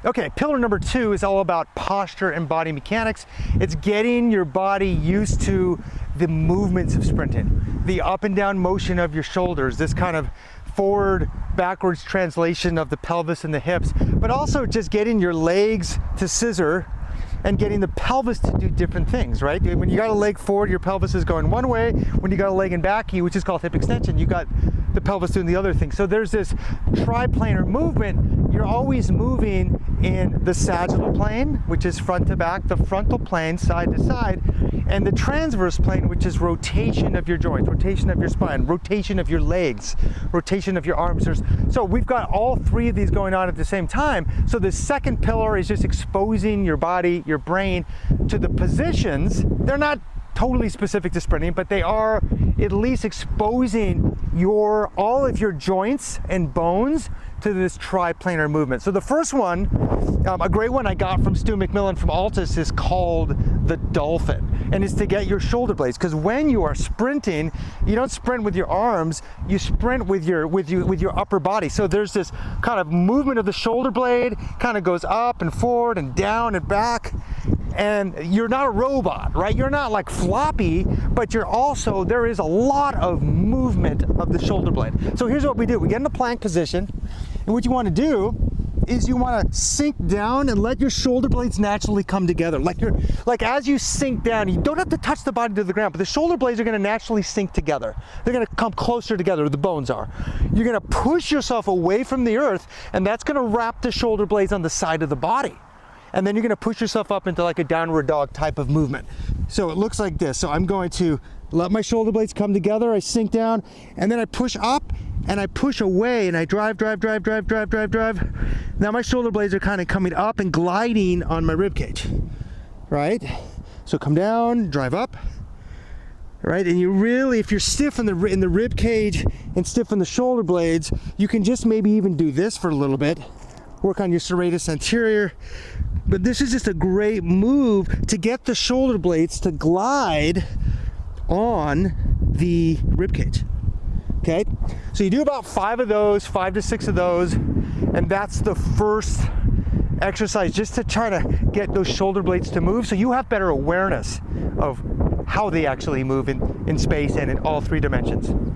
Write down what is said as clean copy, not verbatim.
Okay, pillar number 2 is all about posture and body mechanics. It's getting your body used to the movements of sprinting, the up and down motion of your shoulders, this kind of forward, backwards translation of the pelvis and the hips, but also just getting your legs to scissor and getting the pelvis to do different things, right? When you got a leg forward, your pelvis is going one way. When you got a leg in back, which is called hip extension, you got the pelvis doing the other thing. So there's this triplanar movement. You're always moving in the sagittal plane, which is front to back, the frontal plane, side to side, and the transverse plane, which is rotation of your joints, rotation of your spine, rotation of your legs, rotation of your arms. So we've got all 3 of these going on at the same time. So the second pillar is just exposing your body, your brain, to the positions. They're not totally specific to sprinting, but they are at least exposing all of your joints and bones to this triplanar movement. So the first one, a great one I got from Stu McMillan from Altus, is called the Dolphin, and it's to get your shoulder blades, because when you are sprinting, you don't sprint with your arms, you sprint with your upper body. So there's this kind of movement of the shoulder blade, kind of goes up and forward and down and back. And you're not a robot, right? You're not like floppy, but there is a lot of movement of the shoulder blade. So here's what we do. We get in a plank position, and what you want to do is you want to sink down and let your shoulder blades naturally come together. Like as you sink down, you don't have to touch the body to the ground, but the shoulder blades are going to naturally sink together. They're going to come closer together, the bones are. You're going to push yourself away from the earth, and that's going to wrap the shoulder blades on the side of the body. And then you're going to push yourself up into like a downward dog type of movement. So it looks like this. So I'm going to let my shoulder blades come together, I sink down, and then I push up and I push away, and I drive. Now my shoulder blades are kind of coming up and gliding on my rib cage, right? So come down, drive up, right? And you really, if you're stiff in the rib cage and stiff in the shoulder blades, you can just maybe even do this for a little bit, work on your serratus anterior. But this is just a great move to get the shoulder blades to glide on the rib cage. Okay, so you do about 5 of those, 5 to 6 of those, and that's the first exercise, just to try to get those shoulder blades to move so you have better awareness of how they actually move in space and in all 3 dimensions.